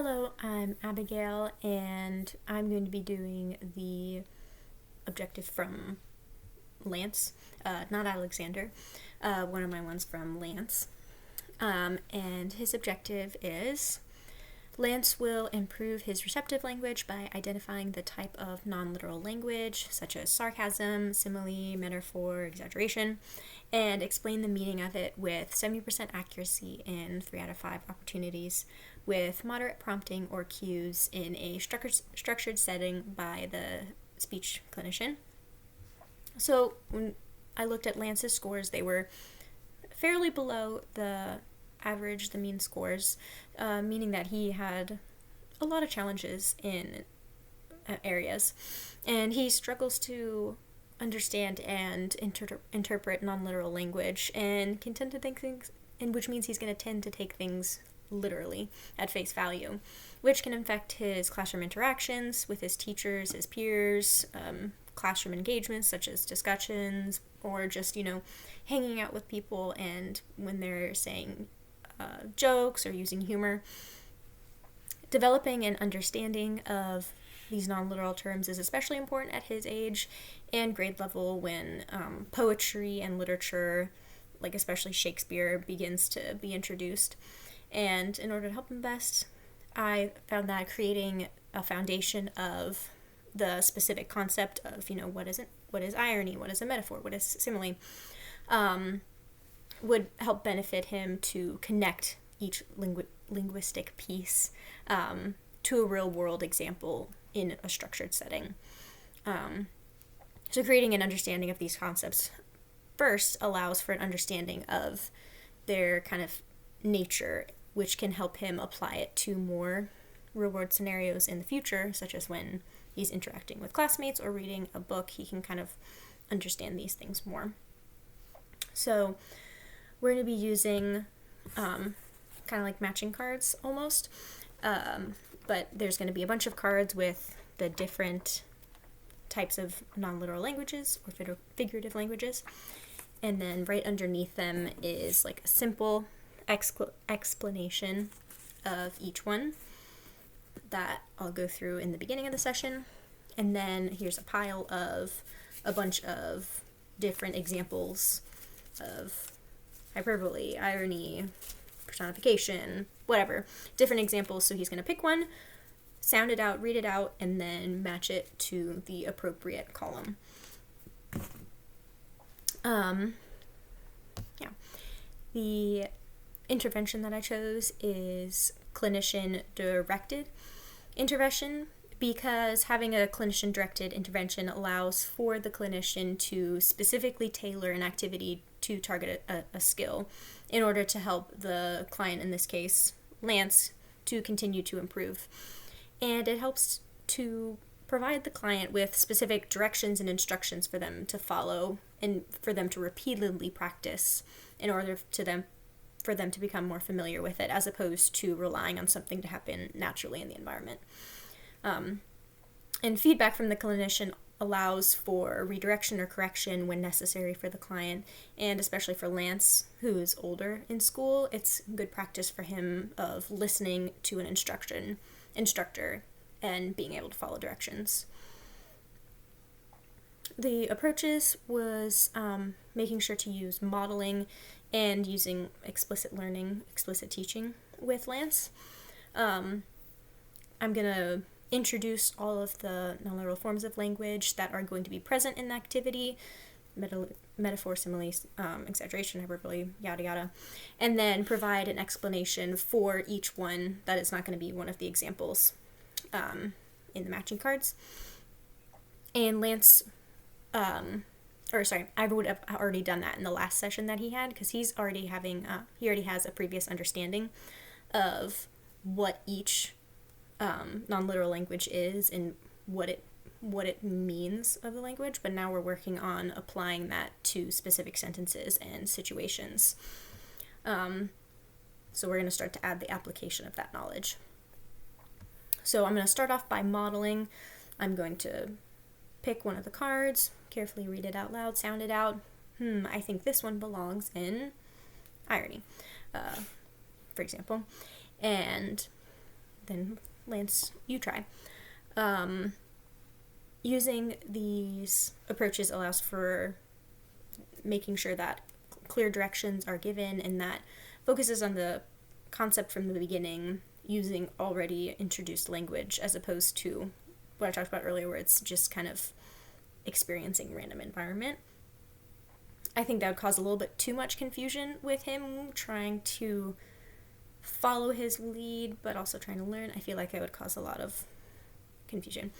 Hello, I'm Abigail, and I'm going to be doing the objective from Lance, not Alexander, one of my ones from Lance. And his objective is Lance will improve his receptive language by identifying the type of non-literal language, such as sarcasm, simile, metaphor, exaggeration, and explain the meaning of it with 70% accuracy in 3 out of 5 opportunities, with moderate prompting or cues in a structured setting by the speech clinician. So when I looked at Lance's scores, they were fairly below the average, the mean scores, meaning that he had a lot of challenges in areas, and he struggles to understand and interpret non-literal language, and can tend to think things, and which means he's going to tend to take things literally at face value, which can affect his classroom interactions with his teachers, his peers, classroom engagements such as discussions, or just, hanging out with people and when they're saying jokes or using humor. Developing an understanding of these non-literal terms is especially important at his age and grade level when poetry and literature, like especially Shakespeare, begins to be introduced. And in order to help him best, I found that creating a foundation of the specific concept of, what is irony, what is a metaphor, what is simile, would help benefit him to connect each linguistic piece to a real world example in a structured setting. So creating an understanding of these concepts first allows for an understanding of their kind of nature, which can help him apply it to more real world scenarios in the future, such as when he's interacting with classmates or reading a book. He can kind of understand these things more. So we're going to be using kind of like matching cards almost, but there's going to be a bunch of cards with the different types of non-literal languages or figurative languages, and then right underneath them is like a simple explanation of each one that I'll go through in the beginning of the session. And then here's a pile of a bunch of different examples of hyperbole, irony, personification, whatever, different examples. So he's going to pick one, sound it out, read it out, and then match it to the appropriate column. The intervention that I chose is clinician-directed intervention, because having a clinician-directed intervention allows for the clinician to specifically tailor an activity to target a skill in order to help the client, in this case, Lance, to continue to improve. And it helps to provide the client with specific directions and instructions for them to follow and for them to repeatedly practice in order for them to become more familiar with it, as opposed to relying on something to happen naturally in the environment. And feedback from the clinician allows for redirection or correction when necessary for the client, and especially for Lance, who is older in school, it's good practice for him of listening to an instructor and being able to follow directions. The approaches was making sure to use modeling and using explicit learning, explicit teaching with Lance. I'm going to introduce all of the non-literal forms of language that are going to be present in the activity, metaphor, simile, exaggeration, hyperbole, yada yada, and then provide an explanation for each one that is not going to be one of the examples in the matching cards. And Lance, I would have already done that in the last session that he had, because he already has a previous understanding of what each non-literal language is and what it means of the language, but now we're working on applying that to specific sentences and situations. So we're going to start to add the application of that knowledge. So I'm going to start off by modeling. I'm going to pick one of the cards, carefully read it out loud, sound it out. I think this one belongs in irony, for example. And then Lance, you try. Using these approaches allows for making sure that clear directions are given and that focuses on the concept from the beginning using already introduced language as opposed to what I talked about earlier where it's just kind of experiencing random environment. I think that would cause a little bit too much confusion with him trying to follow his lead but also trying to learn. I feel like that would cause a lot of confusion.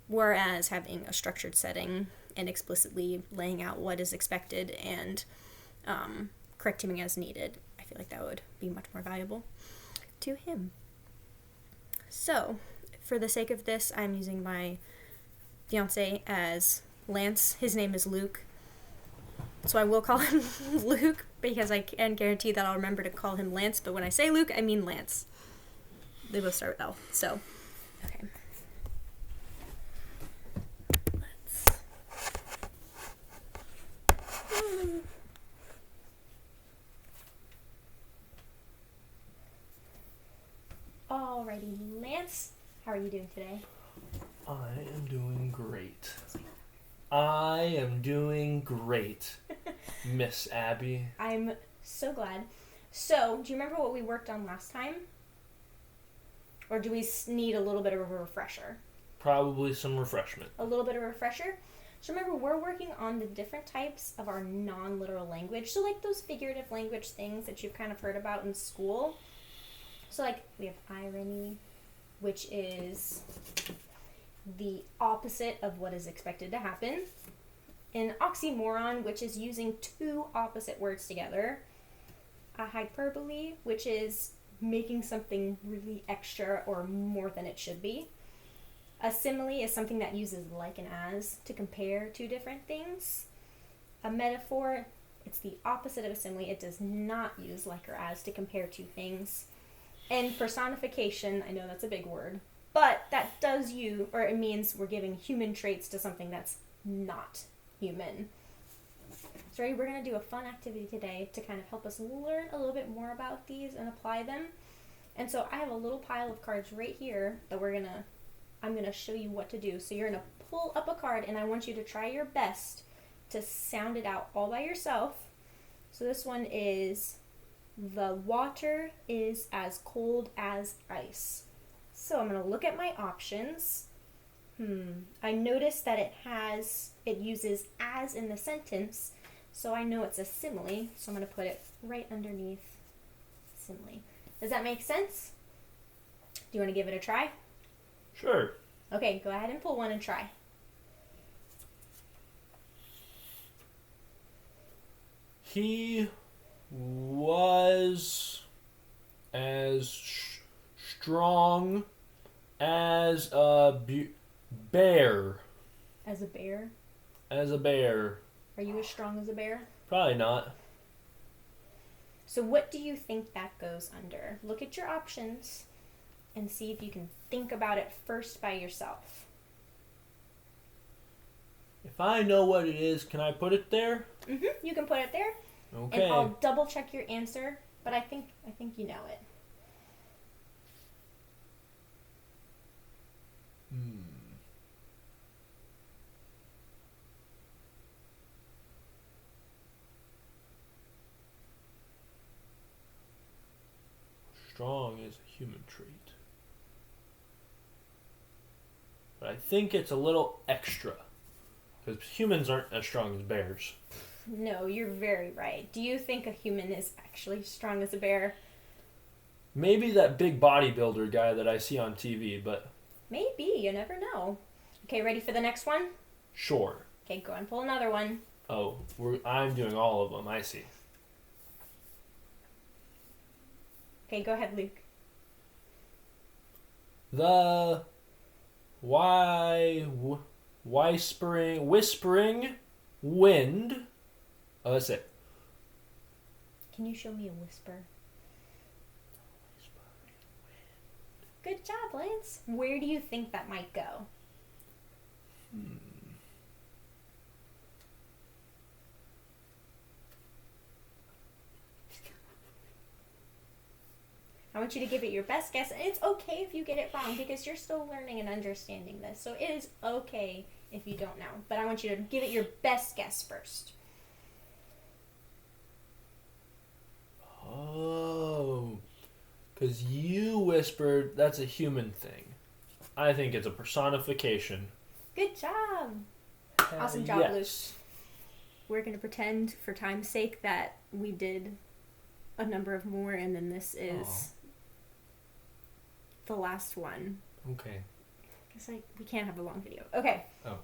Whereas having a structured setting and explicitly laying out what is expected and correcting as needed, I feel like that would be much more valuable to him. So, for the sake of this, I'm using my fiance as Lance. His name is Luke. So I will call him Luke because I can guarantee that I'll remember to call him Lance, but when I say Luke, I mean Lance. They both start with L. So, okay. Alrighty, Lance, how are you doing today? I am doing great. I am doing great, Miss Abby. I'm so glad. So, do you remember what we worked on last time? Or do we need a little bit of a refresher? Probably some refreshment. A little bit of a refresher? So remember, we're working on the different types of our non-literal language. So like those figurative language things that you've kind of heard about in school. So like we have irony, which is the opposite of what is expected to happen. An oxymoron, which is using two opposite words together. A hyperbole, which is making something really extra or more than it should be. A simile is something that uses like and as to compare two different things. A metaphor, it's the opposite of a simile. It does not use like or as to compare two things. And personification, I know that's a big word, but that does it means we're giving human traits to something that's not human. So we're going to do a fun activity today to kind of help us learn a little bit more about these and apply them. And so I have a little pile of cards right here that I'm going to show you what to do. So you're going to pull up a card and I want you to try your best to sound it out all by yourself. So this one is, the water is as cold as ice. So I'm going to look at my options. I noticed that it uses as in the sentence, so I know it's a simile, so I'm going to put it right underneath simile. Does that make sense? Do you want to give it a try? Sure. Okay, go ahead and pull one and try. He was as strong as a bear. As a bear? As a bear. Are you as strong as a bear? Probably not. So what do you think that goes under? Look at your options and see if you can think about it first by yourself. If I know what it is, can I put it there? You can put it there. Okay. And I'll double check your answer, but I think you know it. Strong is a human trait. But I think it's a little extra. Because humans aren't as strong as bears. No, you're very right. Do you think a human is actually strong as a bear? Maybe that big bodybuilder guy that I see on TV, but... Maybe, you never know. Okay, ready for the next one? Sure. Okay, go and pull another one. Oh, I'm doing all of them, I see. Okay, go ahead, Luke. The whispering wind. Oh, that's it. Can you show me a whisper? Good job, Lance. Where do you think that might go? I want you to give it your best guess. And it's okay if you get it wrong because you're still learning and understanding this. So it is okay if you don't know. But I want you to give it your best guess first. Oh. Because you whispered that's a human thing. I think it's a personification. Good job. Awesome job, Luke. We're going to pretend, for time's sake, that we did a number of more, and then this is the last one. Okay. Because we can't have a long video. Okay. Oh.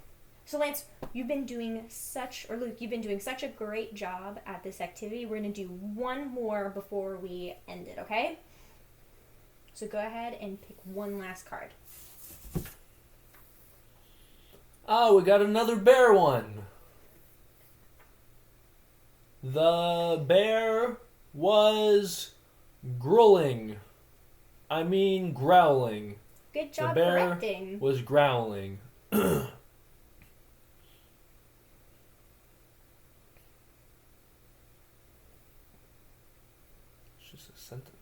So Lance, Luke, you've been doing such a great job at this activity. We're going to do one more before we end it, okay? So go ahead and pick one last card. Oh, we got another bear one. The bear was growling. Growling. Good job the bear correcting. Was growling. It's just a sentence.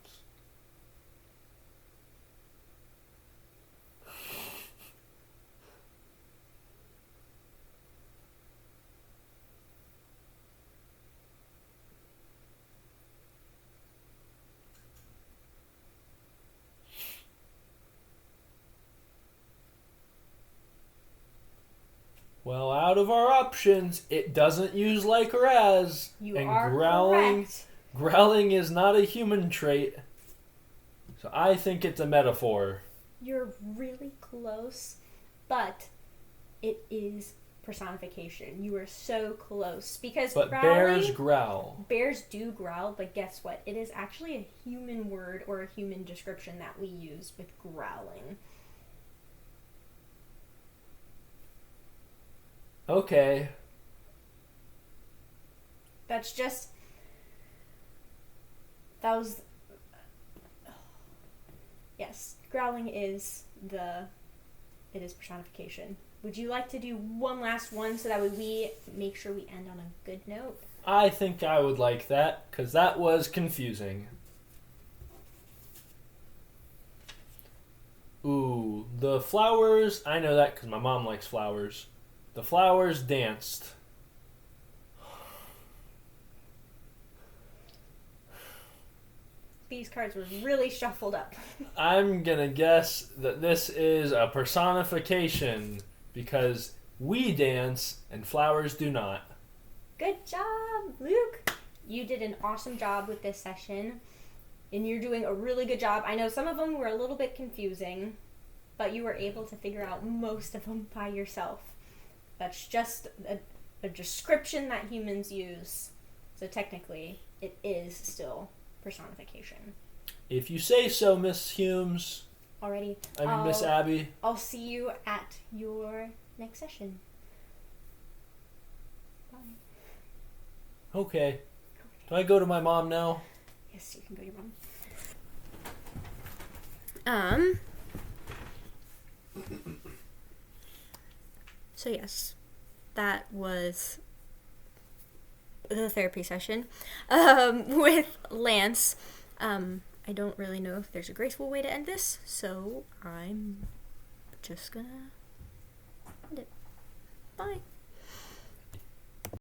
Well, out of our options, it doesn't use like or as. You are correct. Growling is not a human trait. So I think it's a metaphor. You're really close, but it is personification. You are so close. Because but growling, bears growl. Bears do growl, but guess what? It is actually a human word or a human description that we use with growling. Okay. Yes, growling is personification. Would you like to do one last one so that we make sure we end on a good note? I think I would like that, because that was confusing. Ooh, the flowers, I know that because my mom likes flowers. The flowers danced. These cards were really shuffled up. I'm gonna guess that this is a personification because we dance and flowers do not. Good job, Luke. You did an awesome job with this session, and you're doing a really good job. I know some of them were a little bit confusing, but you were able to figure out most of them by yourself. That's just a description that humans use. So technically, it is still personification. If you say so, Miss Humes. Alrighty. Miss Abby. I'll see you at your next session. Bye. Okay. Do I go to my mom now? Yes, you can go to your mom. So yes, that was the therapy session with Lance. I don't really know if there's a graceful way to end this, so I'm just gonna end it. Bye.